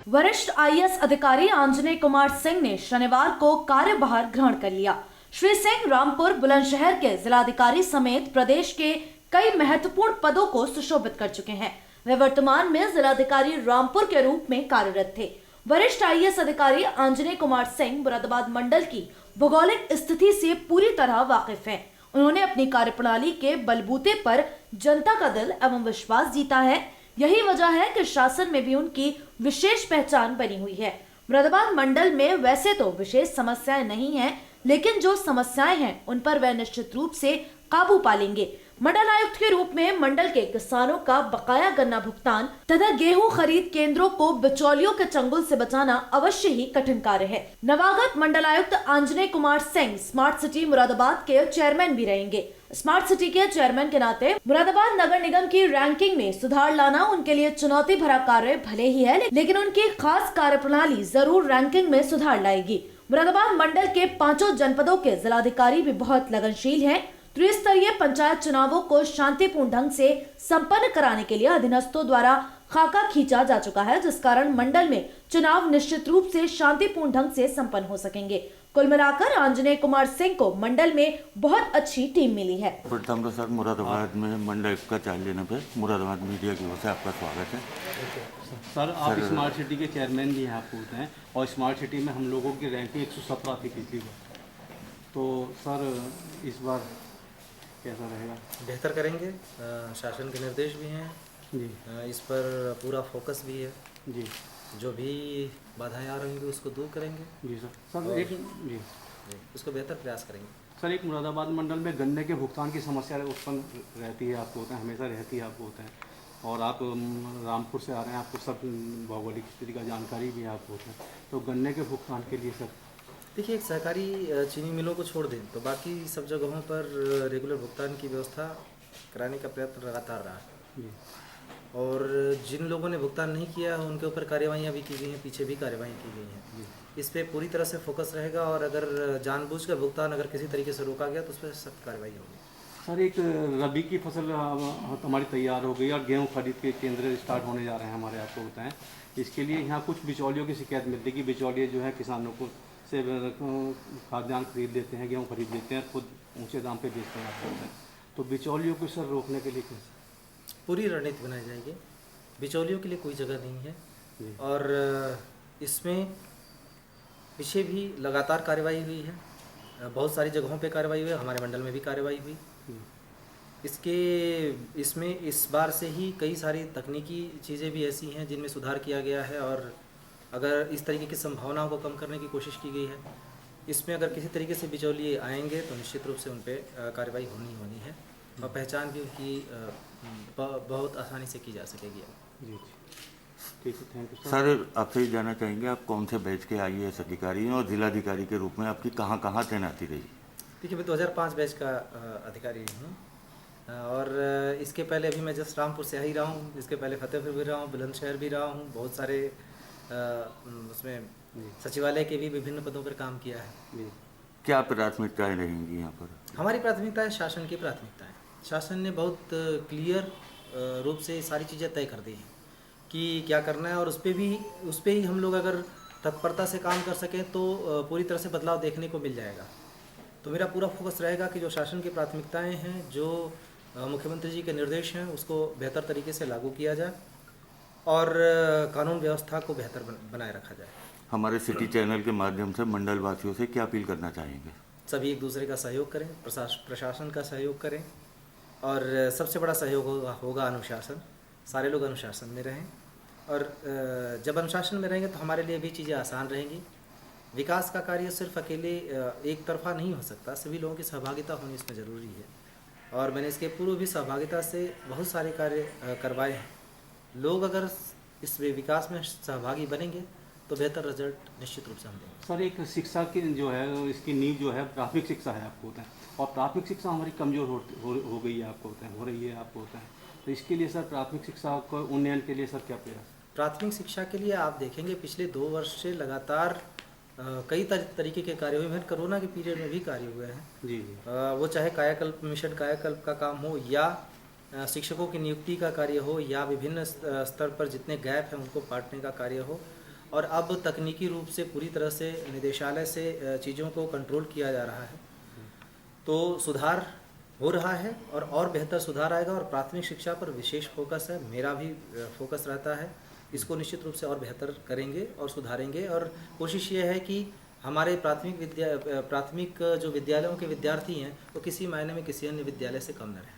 वरिष्ठ आईएएस अधिकारी आंजनेय कुमार सिंह ने शनिवार को कार्यभार ग्रहण कर लिया। श्री सिंह रामपुर बुलंदशहर के जिलाधिकारी समेत प्रदेश के कई महत्वपूर्ण पदों को सुशोभित कर चुके हैं। वे वर्तमान में जिलाधिकारी रामपुर के रूप में कार्यरत थे। वरिष्ठ आईएएस अधिकारी आंजनेय कुमार सिंह मुरादाबाद मंडल की भौगोलिक स्थिति से पूरी तरह वाकिफ हैं। उन्होंने अपनी कार्यप्रणाली के बलबूते पर जनता का दिल एवं विश्वास जीता है। यही वजह है कि शासन में भी उनकी विशेष पहचान बनी हुई है। मुरादाबाद मंडल में वैसे तो विशेष समस्याएं नहीं हैं, लेकिन जो समस्याएं हैं उन पर वह निश्चित रूप से काबू पा लेंगे। मंडल आयुक्त के रूप में मंडल के किसानों का बकाया गन्ना भुगतान तथा गेहूं खरीद केंद्रों को बिचौलियों के चंगुल से बचाना अवश्य ही कठिन कार्य है। नवागत मंडल आयुक्त आंजनेय कुमार सिंह स्मार्ट सिटी मुरादाबाद के चेयरमैन भी रहेंगे। स्मार्ट सिटी के चेयरमैन के नाते मुरादाबाद नगर निगम की रैंकिंग में सुधार लाना उनके लिए चुनौती भरा कार्य भले ही है, लेकिन उनकी खास कार्यप्रणाली जरूर रैंकिंग में सुधार लाएगी। मुरादाबाद मंडल के 5 जनपदों के जिलाधिकारी भी बहुत लगनशील हैं। त्रिस्तरीय पंचायत चुनावों को शांतिपूर्ण ढंग से संपन्न कराने के लिए अधीनस्थों द्वारा खाका खींचा जा चुका है, जिस कारण मंडल में चुनाव निश्चित रूप से शांतिपूर्ण ढंग से संपन्न हो सकेंगे। कुल मिलाकर आंजनेय कुमार सिंह को मंडल में बहुत अच्छी टीम मिली है। प्रथम तो सर मुरादाबाद में मंडल का चार्ज लेने पे मुरादाबाद मीडिया की ओर से आपका स्वागत है। सर आप स्मार्ट सिटी के चेयरमैन भी यहाँ होते हैं और स्मार्ट सिटी में हम लोगों की रैंकिंग 117 थी पिछली बार, तो सर इस बार कैसा रहेगा? बेहतर करेंगे। शासन के निर्देश भी हैं जी, इस पर पूरा फोकस भी है जी, जो भी बाधाएं आ रही होंगी उसको दूर करेंगे जी सर एक जी उसको बेहतर प्रयास करेंगे। सर एक मुरादाबाद मंडल में गन्ने के भुगतान की समस्या उत्पन्न रहती है, आपको होता है, हमेशा रहती है, आपको होता है, और आप रामपुर से आ रहे हैं, आपको सब भौगोलिक स्थिति का जानकारी भी आपको होता है, तो गन्ने के भुगतान के लिए सर देखिए, एक सहकारी चीनी मिलों को छोड़ दें तो बाकी सब जगहों पर रेगुलर भुगतान की व्यवस्था कराने का प्रयत्न लगातार रहा है जी, और जिन लोगों ने भुगतान नहीं किया उनके ऊपर कार्यवाहियाँ भी की गई हैं, पीछे भी कार्यवाही की गई हैं। इस पे पूरी तरह से फोकस रहेगा और अगर जानबूझकर भुगतान अगर किसी तरीके से रोका गया तो उस पर सख्त कार्रवाई होगी। सर एक रबी की फसल हमारी तैयार हो गई और गेहूँ खरीद के केंद्र स्टार्ट होने जा रहे हैं हमारे, आपको बताएं, इसके लिए यहाँ कुछ बिचौलियों की शिकायत मिलती है कि बिचौलिए जो है किसानों को से खाद्यान्न खरीद लेते हैं, गेहूँ खरीद लेते हैं, खुद ऊंचे दाम पे बेचते हैं, आपको बताएं, तो बिचौलियों को सर रोकने के लिए कैसे? पूरी रणनीति बनाई जाएगी। बिचौलियों के लिए कोई जगह नहीं है और इसमें पीछे भी लगातार कार्रवाई हुई है, बहुत सारी जगहों पे कार्रवाई हुई है, हमारे मंडल में भी कार्रवाई हुई। इसमें इस बार से ही कई सारी तकनीकी चीज़ें भी ऐसी हैं जिनमें सुधार किया गया है और अगर इस तरीके की संभावनाओं को कम करने की कोशिश की गई है। इसमें अगर किसी तरीके से बिचौलिए आएंगे तो निश्चित रूप से उन पर कार्रवाई होनी है और पहचान भी उनकी बहुत आसानी से की जा सकेगी। जी ठीक है, थैंक यू सर। आपसे ही जानना चाहेंगे, आप कौन से बैच के आईएएस अधिकारी हैं और जिलाधिकारी के रूप में आपकी कहाँ कहाँ तैनाती रही? देखिए, मैं 2005 बैच का अधिकारी हूँ और इसके पहले अभी मैं जस्ट रामपुर से ही रहा हूँ, इसके पहले फतेहपुर भी रहा हूँ, बुलंदशहर भी रहा हूँ, बहुत सारे उसमें सचिवालय के भी विभिन्न पदों पर काम किया है। क्या प्राथमिकताएं रहेंगी यहाँ पर? हमारी प्राथमिकताएं शासन की प्राथमिकताएं। शासन ने बहुत क्लियर रूप से सारी चीज़ें तय कर दी हैं कि क्या करना है और उस पर ही हम लोग अगर तत्परता से काम कर सकें तो पूरी तरह से बदलाव देखने को मिल जाएगा। तो मेरा पूरा फोकस रहेगा कि जो शासन की प्राथमिकताएं हैं, जो मुख्यमंत्री जी के निर्देश हैं, उसको बेहतर तरीके से लागू किया जाए और कानून व्यवस्था को बेहतर बनाए रखा जाए। हमारे सिटी चैनल के माध्यम से मंडल वासियों से क्या अपील करना चाहेंगे? सभी एक दूसरे का सहयोग करें, प्रशासन का सहयोग करें और सबसे बड़ा सहयोग होगा अनुशासन। सारे लोग अनुशासन में रहें और जब अनुशासन में रहेंगे तो हमारे लिए भी चीज़ें आसान रहेंगी। विकास का कार्य सिर्फ अकेले एक तरफा नहीं हो सकता, सभी लोगों की सहभागिता होनी इसमें ज़रूरी है और मैंने इसके पूर्व भी सहभागिता से बहुत सारे कार्य करवाए हैं। लोग अगर इस विकास में सहभागी बनेंगे तो बेहतर रिजल्ट निश्चित रूप से हम देंगे। सर एक शिक्षा की जो है इसकी नींव जो है प्राथमिक शिक्षा है, आपको होता है, और प्राथमिक शिक्षा हमारी कमज़ोर हो गई है, आपको होता है, हो रही है, आपको होता है, तो इसके लिए सर प्राथमिक शिक्षा को उन्नयन के लिए सर क्या प्रयास? प्राथमिक शिक्षा के लिए आप देखेंगे पिछले 2 वर्ष से लगातार कई तरीके के कार्य हुए हैं। कोरोना के पीरियड में भी कार्य हुए हैं जी। वो चाहे कायाकल्प मिशन कायाकल्प का काम हो या शिक्षकों की नियुक्ति का कार्य हो या विभिन्न स्तर पर जितने गैप हैं उनको पाटने का कार्य हो, और अब तकनीकी रूप से पूरी तरह से निदेशालय से चीज़ों को कंट्रोल किया जा रहा है, तो सुधार हो रहा है और बेहतर सुधार आएगा। और प्राथमिक शिक्षा पर विशेष फोकस है, मेरा भी फोकस रहता है। इसको निश्चित रूप से और बेहतर करेंगे और सुधारेंगे। और कोशिश ये है कि हमारे प्राथमिक जो विद्यालयों के विद्यार्थी हैं वो किसी मायने में किसी अन्य विद्यालय से कम न रहें।